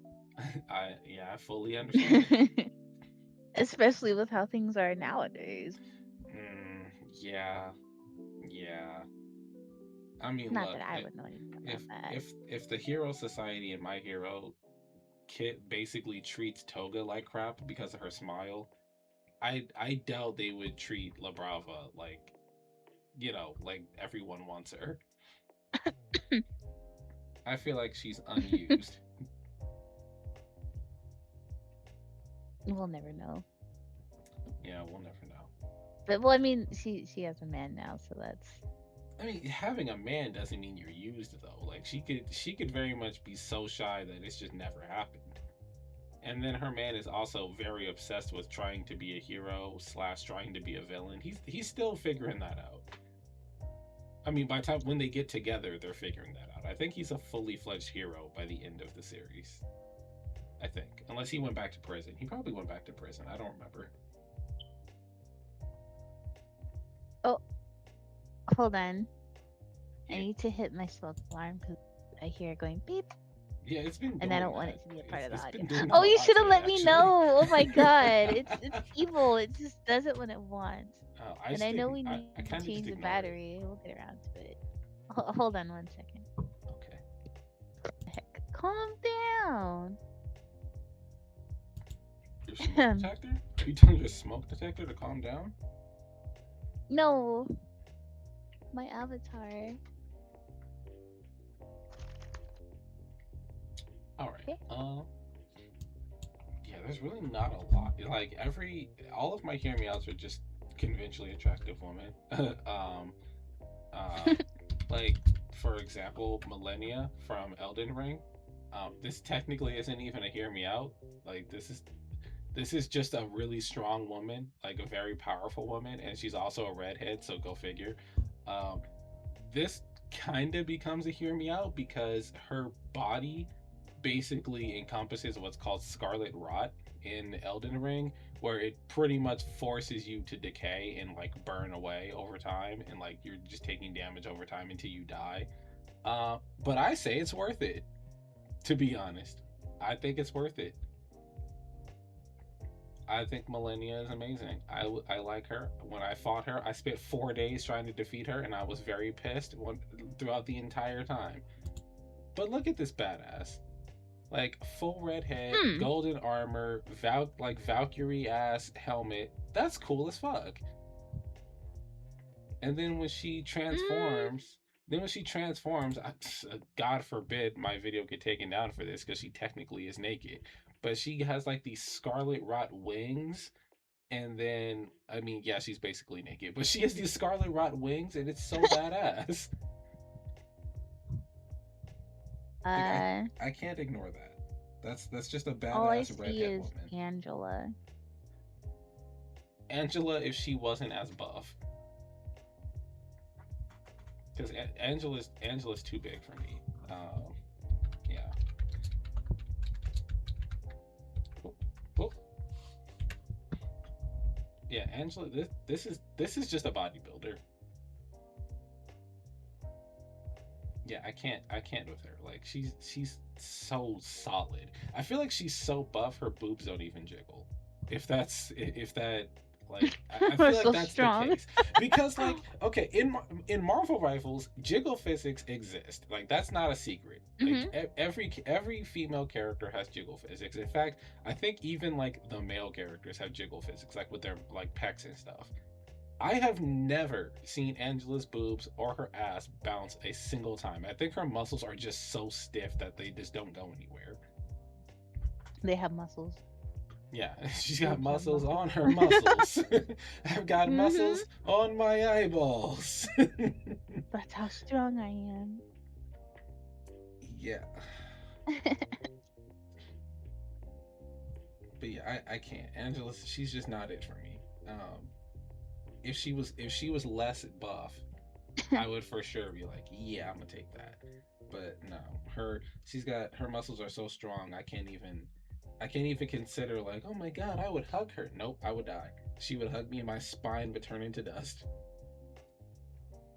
I fully understand. Especially with how things are nowadays. Yeah, yeah. I mean, Not look, that I would know anything about if that. if the Hero Society in My Hero Kit basically treats Toga like crap because of her smile, I doubt they would treat La Brava like, like everyone wants her. I feel like she's unused. We'll never know. Yeah, we'll never know. But well, I mean, she has a man now, so that's I mean, having a man doesn't mean you're used though. Like she could very much be so shy that it's just never happened. And then her man is also very obsessed with trying to be a hero slash trying to be a villain. He's still figuring that out. I mean, by the time when they get together, they're figuring that out. I think he's a fully fledged hero by the end of the series. I think, unless he went back to prison. He probably went back to prison. I don't remember. oh, hold on. I Yeah, need to hit my smoke alarm because I hear it going beep, yeah, it's been and I doing don't want that. it to be a part of the It's audio. been doing that Oh, a you lot should have today, let me actually. know. Oh my god, it's evil. It just does it when it wants. I And I just know we I, need I to kind of just change the ignore it. battery. We'll get around to it. Hold on 1 second. Okay. Heck, calm down. Your smoke detector? Are you telling your smoke detector to calm down? No, my avatar. All right. Okay. Yeah, there's really not a lot. Like all of my hear me outs are just conventionally attractive women. uh, like for example, Millennia from Elden Ring. This technically isn't even a hear me out. Like this is just a really strong woman, like a very powerful woman, and she's also a redhead. So go figure. Um, this kind of becomes a hear me out because her body basically encompasses what's called scarlet rot in Elden Ring, where it pretty much forces you to decay and like burn away over time, and like you're just taking damage over time until you die. But I say it's worth it. To be honest, I think it's worth it. I think Millennia is amazing. I like her. When I fought her, I spent 4 days trying to defeat her, and I was very pissed throughout the entire time. But look at this badass. Like full red head, Hmm. golden armor, like Valkyrie ass helmet. That's cool as fuck. And then when she Mm, transforms, God forbid my video get taken down for this because she technically is naked, but she has like these scarlet rot wings. And then, I mean, yeah, she's basically naked, but she has these scarlet rot wings, and it's so badass. Like uh, I can't ignore that. That's just a all I badass see redhead is woman. Angela. Angela, if she wasn't as buff, because Angela's too big for me. Yeah. Oh, oh. Yeah, Angela. This is just a bodybuilder. Yeah, I can't with her. Like she's so solid. I feel like she's so buff her boobs don't even jiggle. If that like I We're feel like so that's the strong. case because like okay in Marvel Rifles jiggle physics exist, like that's not a secret. Like Hmm. every female character has jiggle physics. In fact, I think even like the male characters have jiggle physics, like with their like pecs and stuff. I have never seen Angela's boobs or her ass bounce a single time. I think her muscles are just so stiff that they just don't go anywhere. They have muscles. Yeah, she's got Boobs have muscles muscles. on her muscles. I've got Hmm. muscles on my eyeballs. That's how strong I am. Yeah, but yeah, I can't. Angela, she's just not it for me. If she was less buff, I would for sure be like, yeah, I'm gonna take that. But no, she's got her muscles are so strong. I can't even. I can't even consider like, oh my god, I would hug her. Nope, I would die. She would hug me and my spine would turn into dust.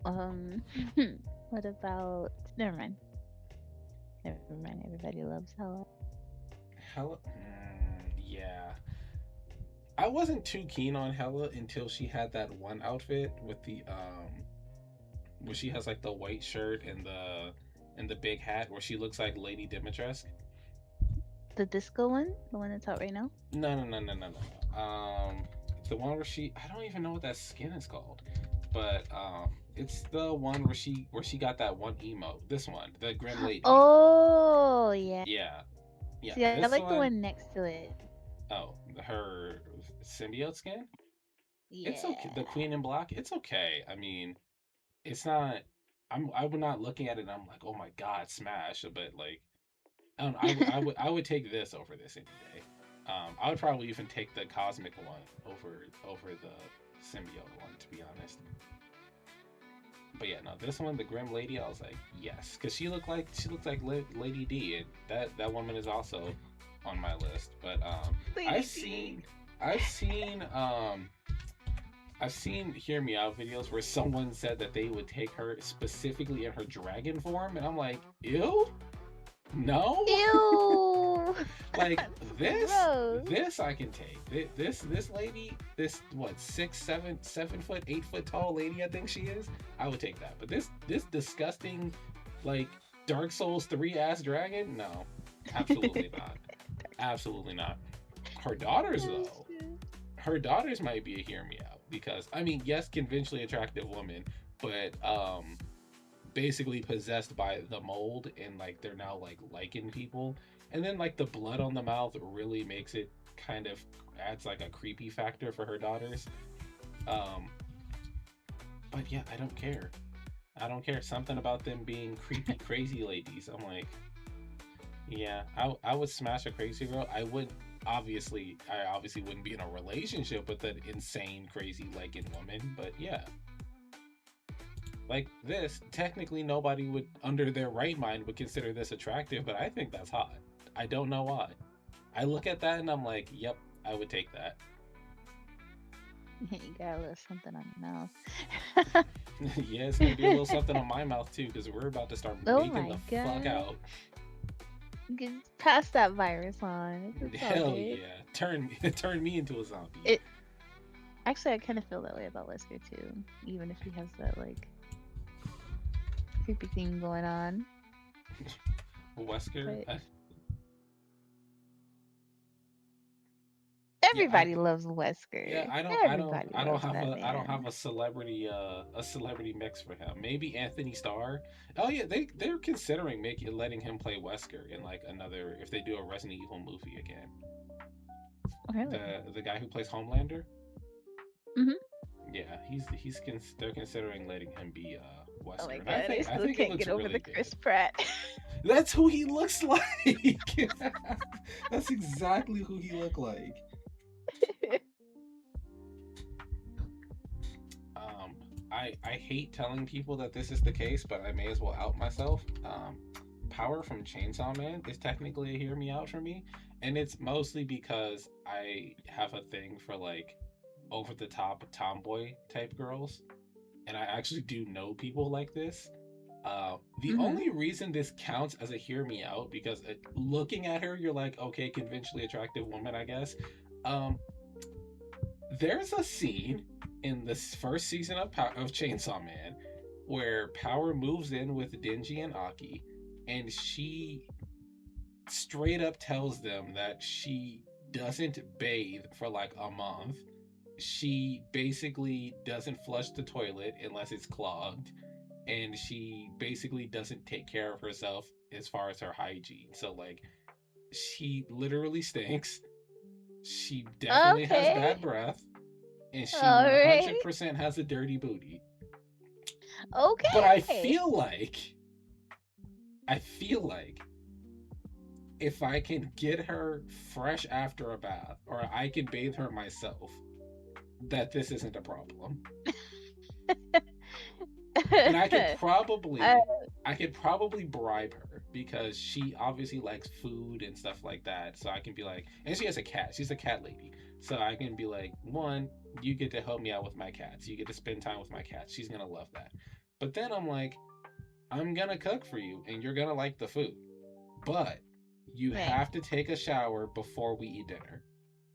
Um, what about? Never mind. Never mind. Everybody loves Hella. Hella, yeah. I wasn't too keen on Hella until she had that one outfit with the where she has like the white shirt and the big hat where she looks like Lady Dimitrescu. The disco one, the one that's out right now. No, no, no, no, no, no. The one where she I don't even know what that skin is called, but it's the one where she got that one emote. This one, the Grim Lady. Oh yeah. Yeah, yeah. See, I This like the one, one next to it. oh, her symbiote skin. It's okay. The Yeah. Queen in Black. It's okay. I mean, it's not. I'm not looking at it. And I'm like, oh my god, smash! But like, I don't know, I would take this over this any day. I would probably even take the cosmic one over the symbiote one, to be honest. But yeah, no, this one, the Grim Lady, I was like, yes, because she looked like Lady D, and that woman is also on my list. But I've Lady D. seen I've seen I've seen Hear Me Out videos where someone said that they would take her specifically in her dragon form, and I'm like, ew, no. Ew. Like this Gross. this I can take. This lady, this what, 6'7", 7 foot, 8 foot tall lady I think she is, I would take that. But this disgusting, like, Dark Souls 3 ass dragon, no, absolutely not. Absolutely not. Her daughters Oh, though, shit. her daughters might be a hear me out, because I mean, yes, conventionally attractive woman, but basically possessed by the mold, and like they're now like liking people, and then like the blood on the mouth really makes it kind of adds like a creepy factor for her daughters. um but yeah, I don't care something about them being creepy crazy ladies. I'm like, yeah, I would smash a crazy girl. I obviously wouldn't be in a relationship with an insane crazy liking woman, but yeah, like this, technically nobody would, under their right mind, would consider this attractive, but I think that's hot. I don't know why. I look at that and I'm like, yep, I would take that. You got a little something on your mouth. Yeah, it's gonna be a little something on my mouth too, because we're about to start Oh making my the fuck god. out. Get pass that virus on. It's all Hell good. yeah, turn me into a zombie. It actually, I kind of feel that way about Wesker too. Even if he has that like creepy thing going on, Wesker, but yeah, I everybody loves yeah, Wesker. I don't, I don't, Everybody I don't loves have that I don't have man. a celebrity mix for him. Maybe Anthony Starr. Oh yeah, they're considering making letting him play Wesker in like another, if they do a Resident Evil movie again. Really? The guy who plays Homelander. Hmm. Yeah, they're considering letting him be Oh my Wesker, and god, I I still think it can't looks get over really the good. Chris Pratt. That's who he looks like. That's exactly who he looked like. Um, I hate telling people that this is the case, but I may as well out myself. Power from Chainsaw Man is technically a hear me out for me, and it's mostly because I have a thing for like over the top tomboy type girls, and I actually do know people like this. The Hmm. only reason this counts as a hear me out, because looking at her, you're like, okay, conventionally attractive woman, I guess. Um, there's a scene in this first season of Chainsaw Man where Power moves in with Denji and Aki, and she straight up tells them that she doesn't bathe for like a month. She basically doesn't flush the toilet unless it's clogged, and she basically doesn't take care of herself as far as her hygiene. So like, she literally stinks. She definitely has Okay. bad breath, and she All right. 100% has a dirty booty. But Okay. I feel like if I can get her fresh after a bath, or I can bathe her myself, that this isn't a problem. And uh, I could probably bribe her because she obviously likes food and stuff like that. So I can be like, and she has a cat. She's a cat lady. So I can be like, one, you get to help me out with my cats. You get to spend time with my cats. She's gonna love that. But then I'm like, I'm gonna cook for you and you're gonna like the food. But you Right. have to take a shower before we eat dinner.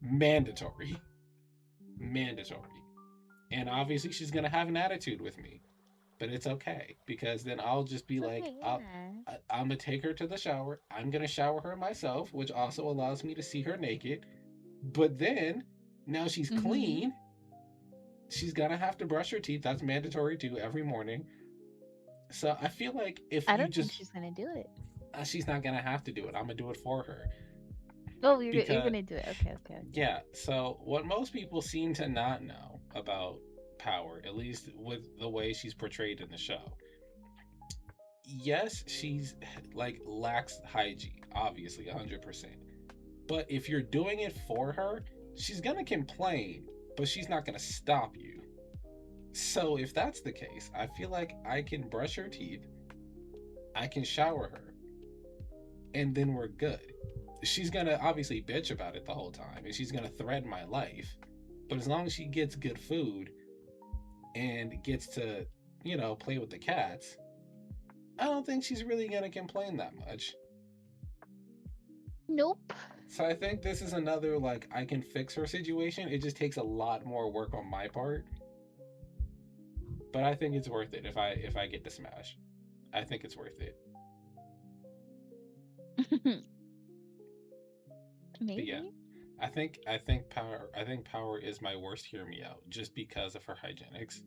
Mandatory. Mandatory. And obviously she's gonna have an attitude with me. But it's okay because then I'll just be It's like, okay, yeah. I'm gonna take her to the shower. I'm gonna shower her myself, which also allows me to see her naked. But then, now she's Mm-hmm. clean. She's gonna have to brush her teeth. That's mandatory too every morning. So I feel like if I you don't think just, she's gonna do it. she's not gonna have to do it. I'm gonna do it for her Oh, you're because, gonna do it. Okay, okay, okay. yeah. So what most people seem to not know about Power, at least with the way she's portrayed in the show, yes, she's like lacks hygiene, obviously, 100%. But if you're doing it for her, she's gonna complain, but she's not gonna stop you. So if that's the case, I feel like I can brush her teeth, I can shower her, and then we're good. She's gonna obviously bitch about it the whole time, and she's gonna threaten my life. But as long as she gets good food and gets to, play with the cats, I don't think she's really gonna complain that much. Nope. So I think this is another like I can fix her situation. It just takes a lot more work on my part, but I think it's worth it if I get to smash. I think it's worth it. But yeah, Maybe. I think power is my worst hear me out just because of her hygienics.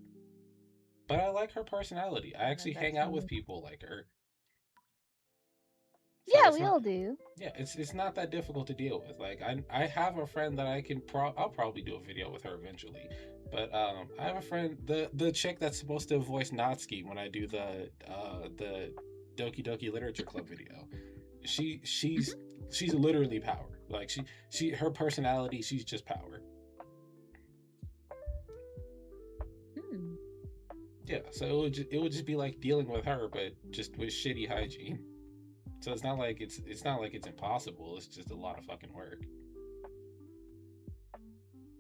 But I like her personality. I Yeah, actually hang that's out with me. people like her. So Yeah, it's we not all do. yeah, it's not that difficult to deal with. Like I have a friend that I'll probably do a video with her eventually. But I have a friend, the chick that's supposed to voice Natsuki when I do the Doki Doki Literature Club video. She Mhm. she's she's literally power. Like she her personality, she's just power. Hmm. Yeah, so it would just be like dealing with her, but just with shitty hygiene. So it's not like it's impossible. It's just a lot of fucking work.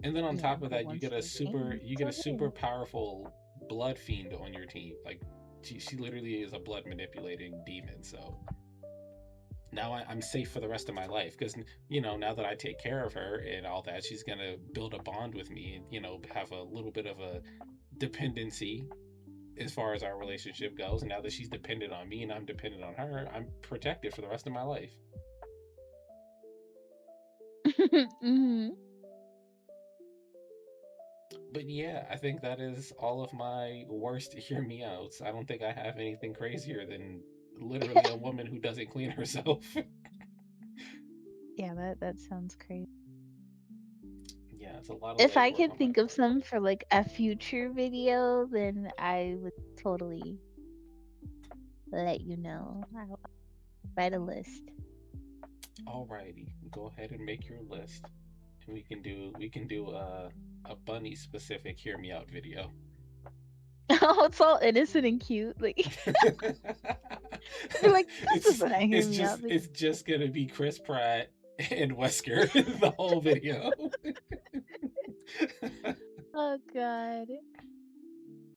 And then on Yeah, top of but that, once they're trained, you it's get a okay. super powerful blood fiend on your team. Like she literally is a blood manipulating demon. So now I'm safe for the rest of my life because now that I take care of her and all that, she's gonna build a bond with me and have a little bit of a dependency as far as our relationship goes. And now that she's dependent on me and I'm dependent on her, I'm protected for the rest of my life. Hmm. But yeah, I think that is all of my worst hear me outs. I don't think I have anything crazier than literally a woman who doesn't clean herself. Yeah, that sounds crazy. Yeah, it's a lot of If I legwork could on my think of part. some for like a future video, then I would totally let you know. I'll write a list. Alrighty, go ahead and make your list, and we can do a bunny specific hear me out video. Oh, it's all innocent and cute. Like you're like, this it's is not hear me out. Like, it's just gonna be Chris Pratt and Wesker the whole video. oh god.